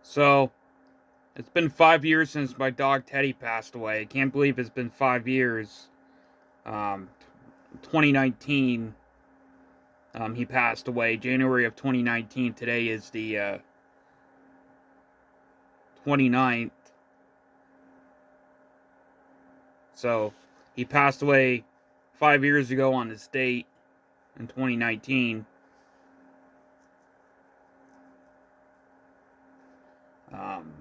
So, it's been 5 years since my dog Teddy passed away. I can't believe it's been 5 years. Um, 2019, he passed away. January of 2019. Today is the 29th. So, he passed away 5 years ago on this date in 2019. Um,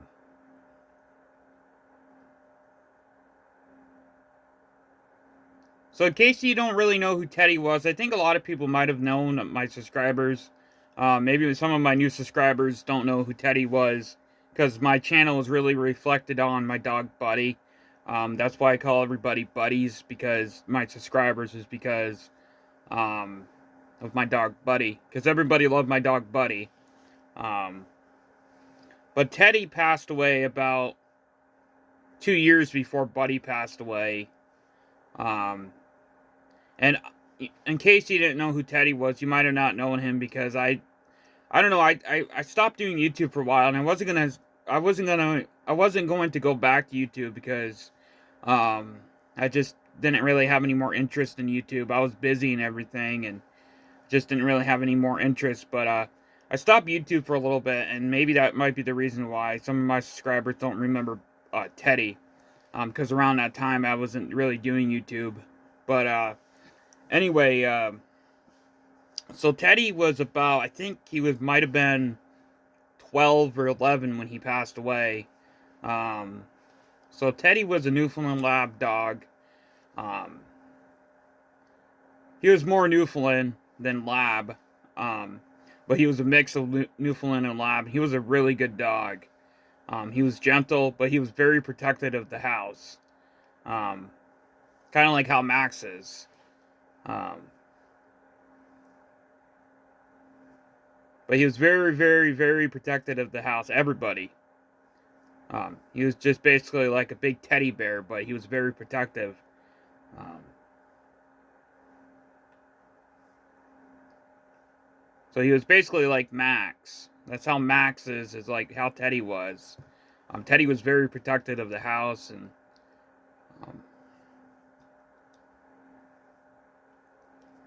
so, in case you don't really know who Teddy was, I think a lot of people might have known, my subscribers. Maybe some of my new subscribers don't know who Teddy was because my channel is really reflected on my dog Buddy. That's why I call everybody buddies, because my subscribers is because um, of my dog Buddy, because everybody loved my dog Buddy. Um, but Teddy passed away about 2 years before Buddy passed away. Um, and in case you didn't know who Teddy was, you might have not known him because I don't know. I stopped doing YouTube for a while, and I wasn't going to go back to YouTube because I just didn't really have any more interest in YouTube. I was busy and everything, and just didn't really have any more interest. But I stopped YouTube for a little bit, and maybe that might be the reason why some of my subscribers don't remember Teddy, because around that time I wasn't really doing YouTube. But anyway. So Teddy was about, I think he was might have been 12 or 11 when he passed away. Um, so Teddy was a Newfoundland Lab dog. Um, he was more Newfoundland than Lab, um, but he was a mix of Newfoundland and Lab. He was a really good dog. He was gentle, but he was very protective of the house. Um, kind of like how Max is. Um, but he was very, very, very protective of the house. Everybody. He was just basically like a big teddy bear, but he was very protective. Um, so he was basically like Max. That's how Max is like how Teddy was. Teddy was very protective of the house, and um,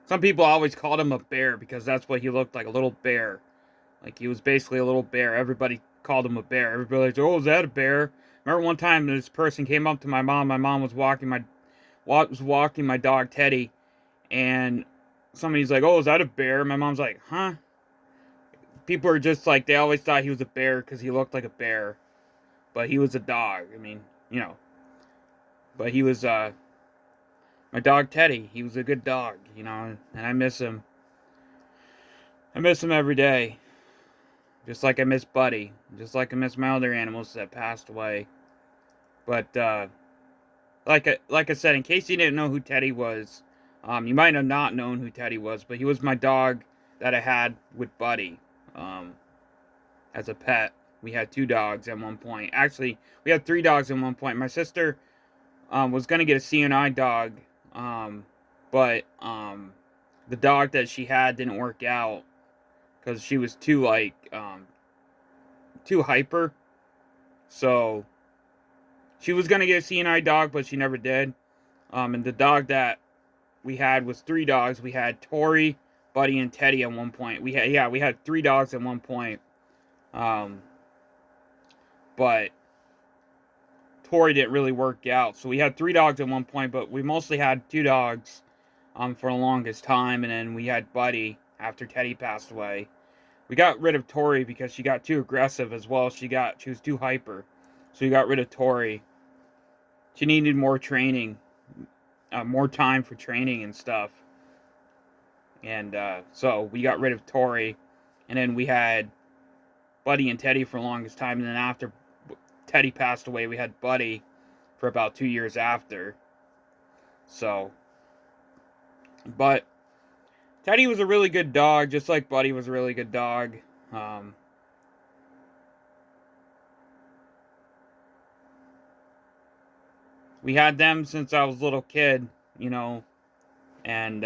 some people always called him a bear because that's what he looked like, a little bear. Like he was basically a little bear. Everybody called him a bear. Everybody was like, "Oh, is that a bear?" Remember one time this person came up to my mom. My mom was walking my dog Teddy, and somebody's like, "Oh, is that a bear?" My mom's like, "Huh?" People are just like, they always thought he was a bear because he looked like a bear, but he was a dog. I mean, you know, but he was my dog Teddy. He was a good dog, and I miss him. I miss him every day, just like I miss Buddy, just like I miss my other animals that passed away. But like I said, in case you didn't know who Teddy was, you might have not known who Teddy was, but he was my dog that I had with Buddy. Um, as a pet. We had two dogs at one point. Actually, we had three dogs at one point. My sister was gonna get a CNI dog, um, but the dog that she had didn't work out because she was too hyper. So she was gonna get a CNI dog, but she never did. And the dog that we had was three dogs. We had Tori, Buddy, and Teddy at one point. We had three dogs at one point. Um, but Tori didn't really work out. So we had three dogs at one point, but we mostly had two dogs for the longest time, and then we had Buddy after Teddy passed away. We got rid of Tori because she got too aggressive as well. She was too hyper. So we got rid of Tori. She needed more training, more time for training and stuff. And so we got rid of Tori, and then we had Buddy and Teddy for the longest time, and then after Teddy passed away, we had Buddy for about 2 years after. So, but Teddy was a really good dog, just like Buddy was a really good dog. Um, we had them since I was a little kid, you know, and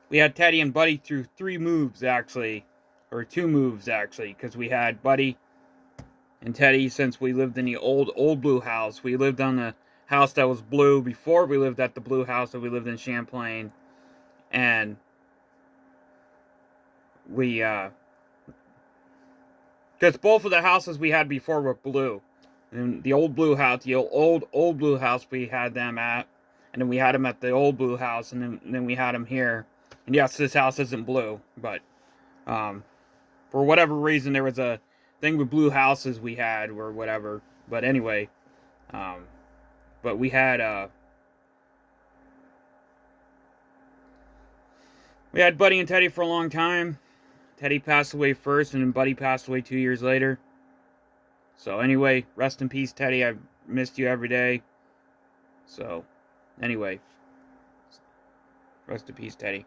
we had Teddy and Buddy through 3 moves, actually. Or 2 moves, actually. Because we had Buddy and Teddy since we lived in the old blue house. We lived on the house that was blue before we lived at the blue house that we lived in Champlain. And we, because both of the houses we had before were blue. And the old blue house, the old blue house we had them at. And then we had them at the old blue house. And then we had them here. And yes, this house isn't blue. But, for whatever reason, there was a thing with blue houses we had or whatever. But anyway, but we had Buddy and Teddy for a long time. Teddy passed away first, and then Buddy passed away 2 years later. So anyway, rest in peace, Teddy. I've missed you every day. So anyway, rest in peace, Teddy.